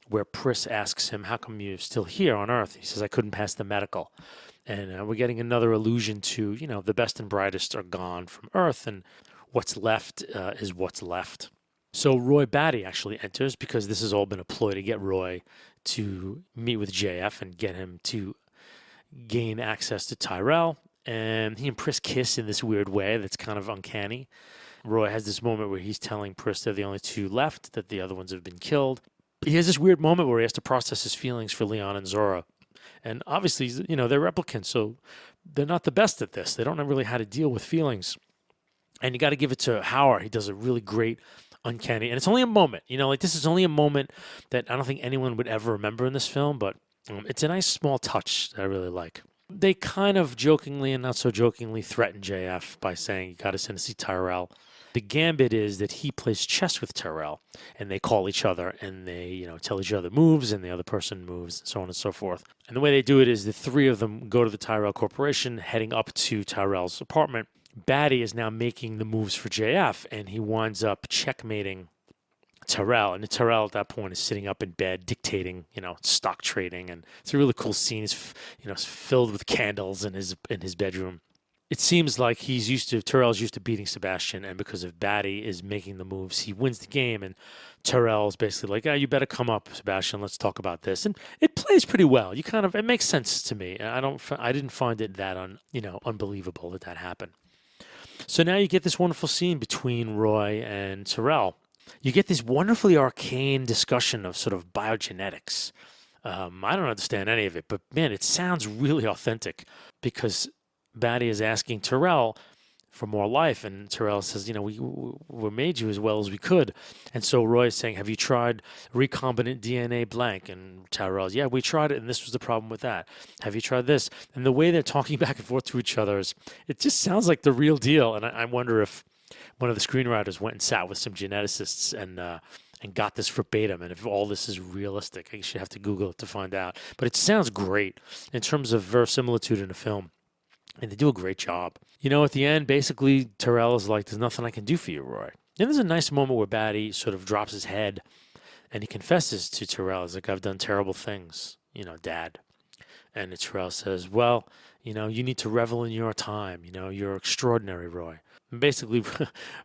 where Pris asks him, "How come you're still here on Earth?" He says, "I couldn't pass the medical." And we're getting another allusion to, the best and brightest are gone from Earth, and what's left is what's left. So Roy Batty actually enters, because this has all been a ploy to get Roy to meet with JF and get him to gain access to Tyrell. And he and Pris kiss in this weird way that's kind of uncanny. Roy has this moment where he's telling Pris they're the only two left, that the other ones have been killed. He has this weird moment where he has to process his feelings for Leon and Zora. And obviously, they're replicants, so they're not the best at this. They don't know really how to deal with feelings. And you got to give it to Howard. He does a really great, uncanny, and it's only a moment. This is only a moment that I don't think anyone would ever remember in this film, but it's a nice small touch that I really like. They kind of jokingly and not so jokingly threaten JF by saying, "You got to send to see Tyrell." The gambit is that he plays chess with Tyrell, and they call each other, and they, tell each other moves, and the other person moves, and so on and so forth. And the way they do it is the three of them go to the Tyrell Corporation, heading up to Tyrell's apartment. Batty is now making the moves for JF, and he winds up checkmating Tyrell. And Tyrell at that point is sitting up in bed dictating, stock trading, and it's a really cool scene. It's, filled with candles in his bedroom. It seems like Tyrell's used to beating Sebastian, and because of Batty is making the moves, he wins the game. And Tyrell's basically like, you better come up, Sebastian. Let's talk about this. And it plays pretty well. It makes sense to me. I didn't find it that unbelievable that happened. So now you get this wonderful scene between Roy and Tyrell. You get this wonderfully arcane discussion of sort of biogenetics. I don't understand any of it, but man, it sounds really authentic because Batty is asking Tyrell for more life, and Tyrell says, we made you as well as we could. And so Roy is saying, have you tried recombinant DNA blank? And Tyrell's, yeah, we tried it, and this was the problem with that. Have you tried this? And the way they're talking back and forth to each other it just sounds like the real deal. And I wonder if one of the screenwriters went and sat with some geneticists and got this verbatim, and if all this is realistic. I guess you have to Google it to find out. But it sounds great in terms of verisimilitude in a film. And they do a great job. At the end, basically, Tyrell is like, there's nothing I can do for you, Roy. And there's a nice moment where Batty sort of drops his head and he confesses to Tyrell. He's like, I've done terrible things, Dad. And Tyrell says, well, you need to revel in your time. You're extraordinary, Roy. And basically,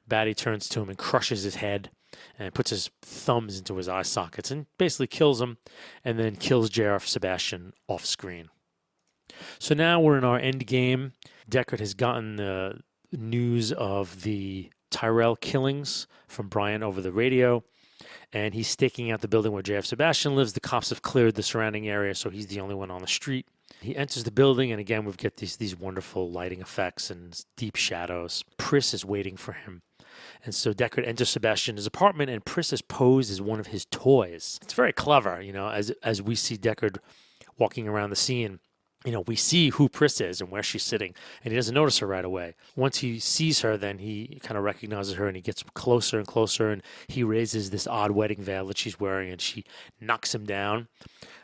Batty turns to him and crushes his head and puts his thumbs into his eye sockets and basically kills him and then kills JF Sebastian off screen. So now we're in our end game. Deckard has gotten the news of the Tyrell killings from Brian over the radio, and he's staking out the building where JF Sebastian lives. The cops have cleared the surrounding area, so he's the only one on the street. He enters the building, and again, we've got these wonderful lighting effects and deep shadows. Pris is waiting for him. And so Deckard enters Sebastian's apartment, and Pris is posed as one of his toys. It's very clever, as we see Deckard walking around the scene. We see who Pris is and where she's sitting, and he doesn't notice her right away. Once he sees her, then he kind of recognizes her, and he gets closer and closer, and he raises this odd wedding veil that she's wearing, and she knocks him down,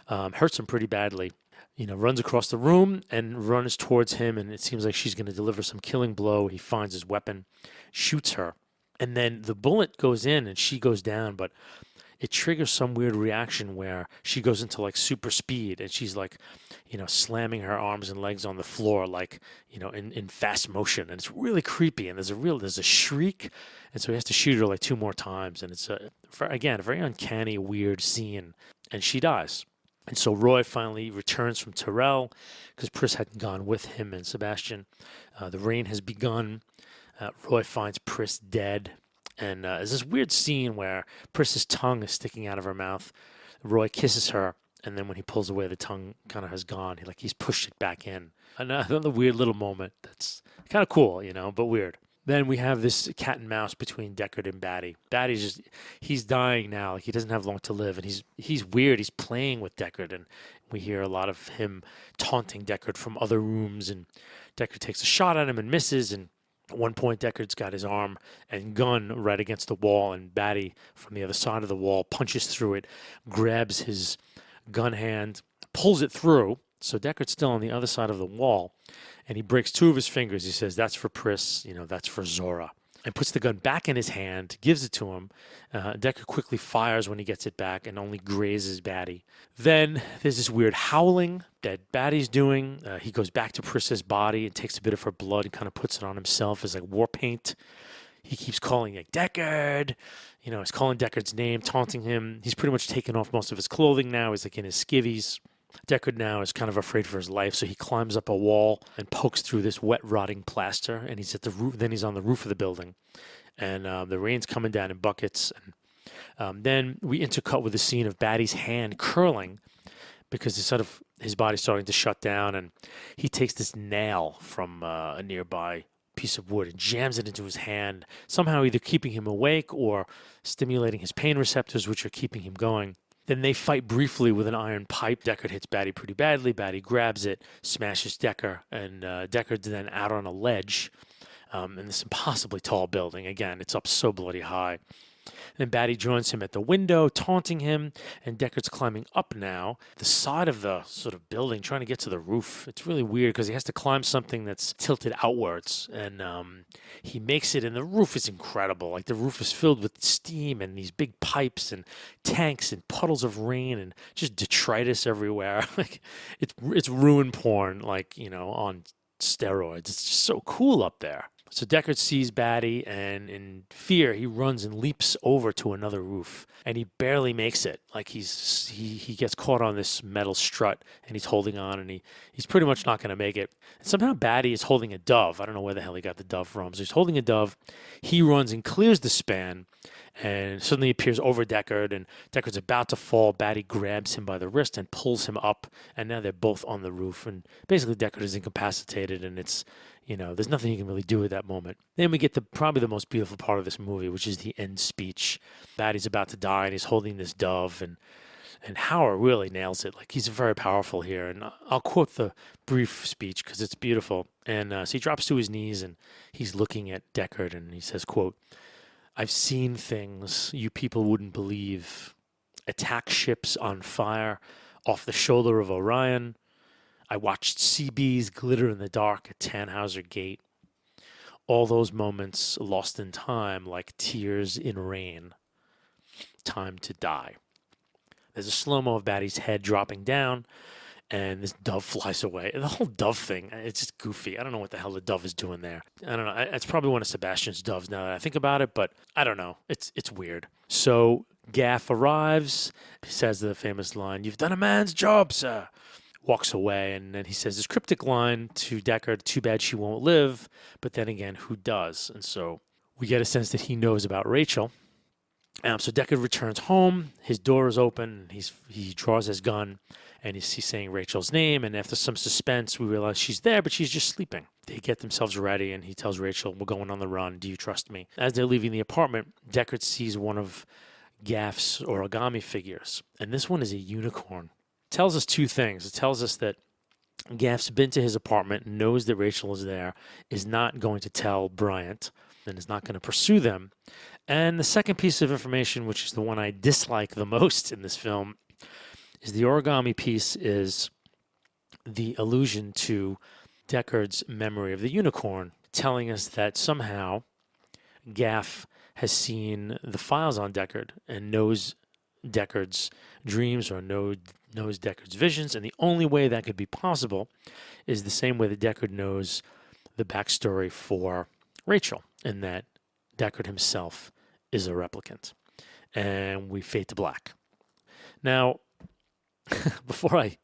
hurts him pretty badly. Runs across the room and runs towards him, and it seems like she's going to deliver some killing blow. He finds his weapon, shoots her, and then the bullet goes in, and she goes down, but it triggers some weird reaction where she goes into like super speed, and she's like, slamming her arms and legs on the floor, like, in fast motion. And it's really creepy. And there's a shriek. And so he has to shoot her like 2 more times. And it's a very uncanny, weird scene. And she dies. And so Roy finally returns from Tyrell because Pris hadn't gone with him and Sebastian. The rain has begun. Roy finds Pris dead. And there's this weird scene where Pris's tongue is sticking out of her mouth. Roy kisses her, and then when he pulls away, the tongue kind of has gone. He's pushed it back in. Another weird little moment that's kind of cool, but weird. Then we have this cat and mouse between Deckard and Batty. Batty's he's dying now. He doesn't have long to live, and he's weird. He's playing with Deckard, and we hear a lot of him taunting Deckard from other rooms, and Deckard takes a shot at him and misses, and at one point, Deckard's got his arm and gun right against the wall, and Batty from the other side of the wall punches through it, grabs his gun hand, pulls it through. So Deckard's still on the other side of the wall, and he breaks 2 of his fingers. He says, that's for Pris, that's for Zora. And puts the gun back in his hand, gives it to him. Deckard quickly fires when he gets it back and only grazes Batty. Then there's this weird howling that Batty's doing. He goes back to Pris's body and takes a bit of her blood and kind of puts it on himself as like war paint. He keeps calling like Deckard. He's calling Deckard's name, taunting him. He's pretty much taken off most of his clothing now. He's like in his skivvies. Deckard now is kind of afraid for his life, so he climbs up a wall and pokes through this wet, rotting plaster, and he's at the roof. Then he's on the roof of the building, and the rain's coming down in buckets. And then we intercut with a scene of Batty's hand curling because his body's starting to shut down, and he takes this nail from a nearby piece of wood and jams it into his hand, somehow either keeping him awake or stimulating his pain receptors, which are keeping him going. Then they fight briefly with an iron pipe. Deckard hits Batty pretty badly. Batty grabs it, smashes Deckard, and Deckard's then out on a ledge. in this impossibly tall building. Again, it's up so bloody high. Then Batty joins him at the window, taunting him, and Deckard's climbing up now, the side of the sort of building, trying to get to the roof. It's really weird because he has to climb something that's tilted outwards, and he makes it, and the roof is incredible. Like, the roof is filled with steam and these big pipes and tanks and puddles of rain and just detritus everywhere. Like, it's ruin porn, like, on steroids. It's just so cool up there. So Deckard sees Batty, and in fear, he runs and leaps over to another roof, and he barely makes it. Like, he gets caught on this metal strut, and he's holding on, and he's pretty much not going to make it. And somehow Batty is holding a dove. I don't know where the hell he got the dove from. So he's holding a dove. He runs and clears the span, and suddenly appears over Deckard, and Deckard's about to fall. Batty grabs him by the wrist and pulls him up, and now they're both on the roof, and basically Deckard is incapacitated, and it's, there's nothing you can really do at that moment. Then we get probably the most beautiful part of this movie, which is the end speech. Batty's about to die, and he's holding this dove, and Howard really nails it. Like, he's very powerful here, and I'll quote the brief speech because it's beautiful. And so he drops to his knees, and he's looking at Deckard, and he says, quote, "I've seen things you people wouldn't believe. Attack ships on fire off the shoulder of Orion. I watched CBs glitter in the dark at Tannhauser Gate. All those moments lost in time like tears in rain. Time to die." There's a slow-mo of Batty's head dropping down, and this dove flies away. And the whole dove thing, it's just goofy. I don't know what the hell the dove is doing there. I don't know. It's probably one of Sebastian's doves now that I think about it, but I don't know. It's weird. So Gaff arrives, says the famous line, "You've done a man's job, sir." Walks away, and then he says this cryptic line to Deckard, "Too bad she won't live," but then again, who does? And so we get a sense that he knows about Rachel. So Deckard returns home, his door is open, he draws his gun, and he's saying Rachel's name, and after some suspense, we realize she's there, but she's just sleeping. They get themselves ready, and he tells Rachel, "We're going on the run, do you trust me?" As they're leaving the apartment, Deckard sees one of Gaff's origami figures, and this one is a unicorn. Tells us two things. It tells us that Gaff's been to his apartment, knows that Rachel is there, is not going to tell Bryant, and is not going to pursue them. And the second piece of information, which is the one I dislike the most in this film, is the origami piece is the allusion to Deckard's memory of the unicorn, telling us that somehow Gaff has seen the files on Deckard and knows Deckard's dreams or knows Deckard's visions, and the only way that could be possible is the same way that Deckard knows the backstory for Rachel, and that Deckard himself is a replicant. And we fade to black. Now, before I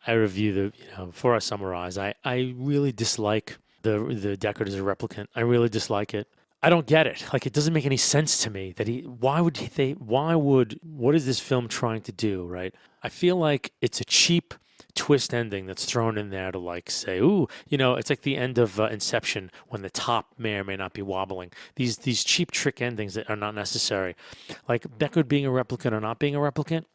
review before I summarize, I really dislike the Deckard as a replicant. I really dislike it. I don't get it. Like, it doesn't make any sense to me that what is this film trying to do, right? I feel like it's a cheap twist ending that's thrown in there to, like, say, ooh, it's like the end of Inception when the top may or may not be wobbling. These cheap trick endings that are not necessary. Like, Deckard being a replicant or not being a replicant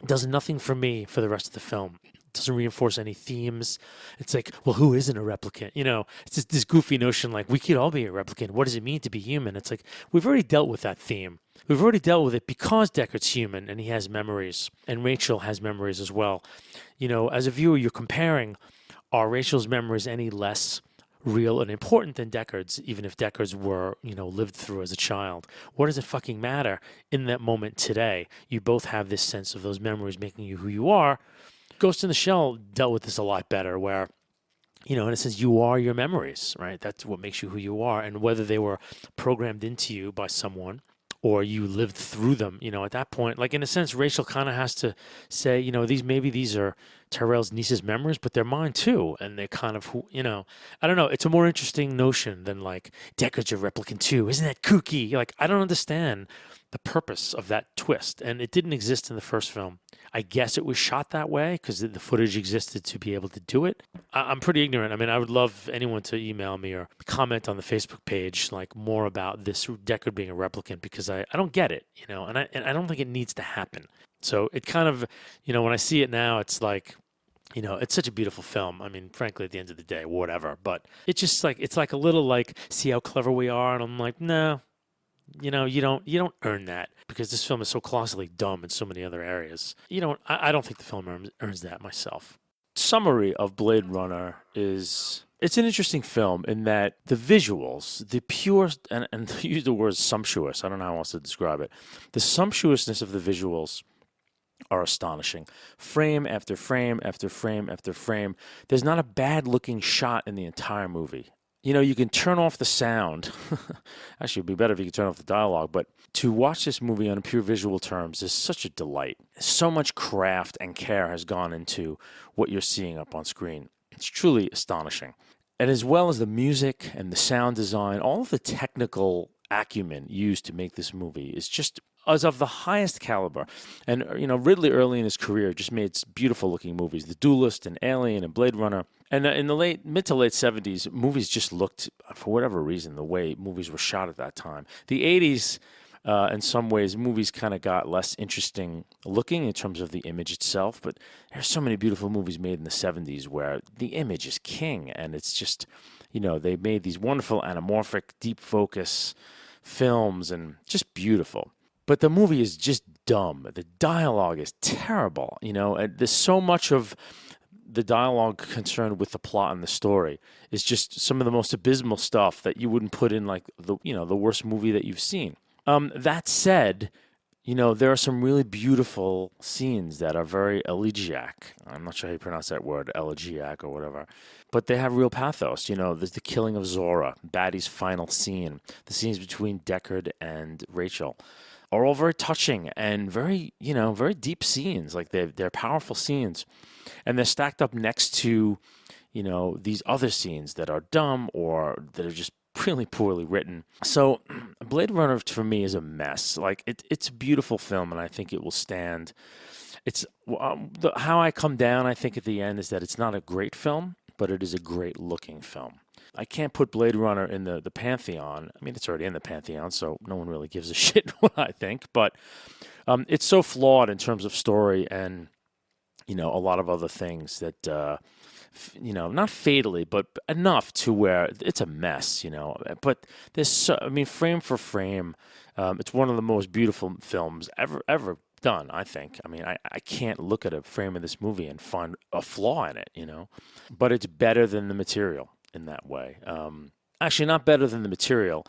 does nothing for me for the rest of the film. It doesn't reinforce any themes. It's like, well, who isn't a replicant? It's just this goofy notion like, we could all be a replicant. What does it mean to be human? It's like, we've already dealt with that theme. We've already dealt with it because Deckard's human and he has memories, and Rachel has memories as well. As a viewer, you're comparing, are Rachel's memories any less real and important than Deckard's, even if Deckard's were, lived through as a child? What does it fucking matter in that moment today? You both have this sense of those memories making you who you are. Ghost in the Shell dealt with this a lot better, where, in a sense, you are your memories, right? That's what makes you who you are. And whether they were programmed into you by someone or you lived through them, at that point, like, in a sense, Rachel kind of has to say, these are Tyrell's niece's memories, but they're mine too. And they're kind of who, I don't know. It's a more interesting notion than, like, Deckard's your replicant too. Isn't that kooky? Like, I don't understand the purpose of that twist. And it didn't exist in the first film. I guess it was shot that way because the footage existed to be able to do it. I'm pretty ignorant. I mean, I would love anyone to email me or comment on the Facebook page, like, more about this Deckard being a replicant, because I don't get it, and I don't think it needs to happen. So it kind of, when I see it now, it's like, It's such a beautiful film. I mean, frankly, at the end of the day, whatever. But it's just like it's like a little like, see how clever we are, and I'm like, no, you don't earn that because this film is so colossally dumb in so many other areas. I don't think the film earns that myself. Summary of Blade Runner is it's an interesting film in that the visuals, the pure and use the word sumptuous. I don't know how else to describe it. The sumptuousness of the visuals are astonishing. Frame after frame after frame after frame. There's not a bad looking shot in the entire movie. You can turn off the sound. Actually, it'd be better if you could turn off the dialogue. But to watch this movie on pure visual terms is such a delight. So much craft and care has gone into what you're seeing up on screen. It's truly astonishing. And as well as the music and the sound design, all of the technical acumen used to make this movie is just is of the highest caliber. And, Ridley early in his career just made beautiful looking movies. The Duelist and Alien and Blade Runner. And in the mid to late 70s, movies just looked, for whatever reason, the way movies were shot at that time. The 80s, in some ways, movies kind of got less interesting looking in terms of the image itself. But there's so many beautiful movies made in the 70s where the image is king. And it's just, they made these wonderful anamorphic, deep focus films and just beautiful. But the movie is just dumb. The dialogue is terrible. There's so much of the dialogue concerned with the plot and the story is just some of the most abysmal stuff that you wouldn't put in like the worst movie that you've seen. That said, there are some really beautiful scenes that are very elegiac. I'm not sure how you pronounce that word, elegiac or whatever. But they have real pathos. There's the killing of Zora, Batty's final scene, the scenes between Deckard and Rachel are all very touching and very, very deep scenes. Like they're powerful scenes. And they're stacked up next to, these other scenes that are dumb or that are just really poorly written. So Blade Runner for me is a mess. Like it's a beautiful film and I think it will stand. It's how I come down, I think at the end is that it's not a great film, but it is a great looking film. I can't put Blade Runner in the pantheon. I mean, it's already in the pantheon, so no one really gives a shit what I think. But it's so flawed in terms of story and, a lot of other things that, not fatally, but enough to where it's a mess, But there's frame for frame, it's one of the most beautiful films ever done, I think. I mean, I can't look at a frame of this movie and find a flaw in it, But it's better than the material in that way. Actually, not better than the material.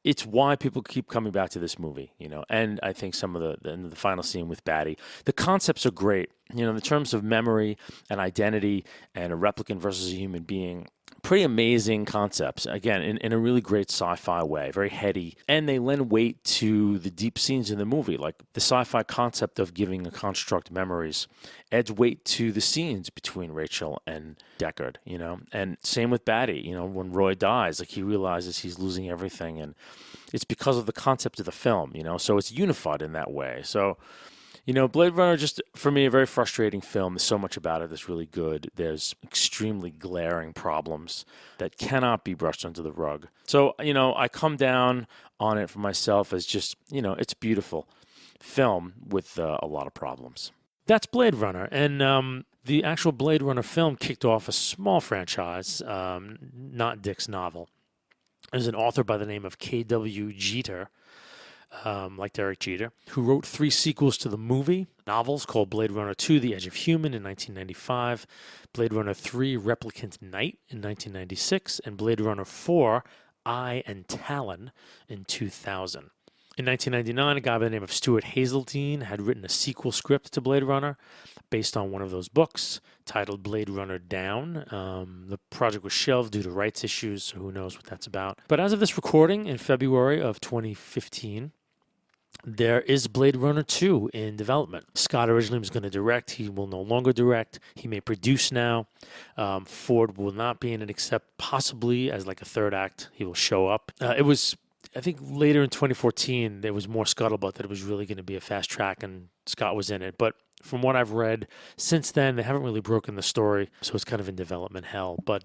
It's why people keep coming back to this movie, And I think some of the final scene with Batty, the concepts are great. In terms of memory and identity and a replicant versus a human being, pretty amazing concepts. Again, in a really great sci-fi way, very heady. And they lend weight to the deep scenes in the movie, like the sci-fi concept of giving a construct memories adds weight to the scenes between Rachel and Deckard, And same with Batty, when Roy dies, like he realizes he's losing everything. And it's because of the concept of the film, So it's unified in that way. So, Blade Runner, just for me, a very frustrating film. There's so much about it that's really good. There's extremely glaring problems that cannot be brushed under the rug. So, I come down on it for myself as just, it's a beautiful film with a lot of problems. That's Blade Runner. And the actual Blade Runner film kicked off a small franchise, not Dick's novel. There's an author by the name of K.W. Jeter, like Derek Jeter, who wrote 3 sequels to the movie, novels called Blade Runner 2, The Edge of Human in 1995, Blade Runner 3, Replicant Night in 1996, and Blade Runner 4, Eye and Talon in 2000. In 1999, a guy by the name of Stuart Hazeltine had written a sequel script to Blade Runner based on one of those books titled Blade Runner Down. The project was shelved due to rights issues, so who knows what that's about. But as of this recording in February of 2015, there is Blade Runner 2 in development. Scott originally was going to direct. He will no longer direct. He may produce now. Ford will not be in it except possibly as like a third act. He will show up. I think later in 2014, there was more scuttlebutt that it was really going to be a fast track and Scott was in it. But from what I've read, since then, they haven't really broken the story. So it's kind of in development hell. But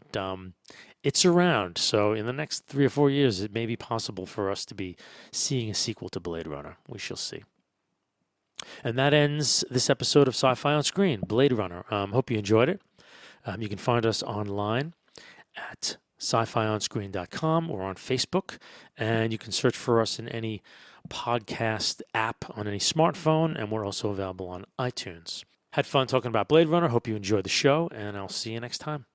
it's around. So in the next 3 or 4 years, it may be possible for us to be seeing a sequel to Blade Runner. We shall see. And that ends this episode of Sci-Fi on Screen, Blade Runner. Hope you enjoyed it. You can find us online at sci-fionscreen.com or on Facebook, and you can search for us in any podcast app on any smartphone, and we're also available on iTunes. Had fun talking about Blade Runner. Hope you enjoyed the show, and I'll see you next time.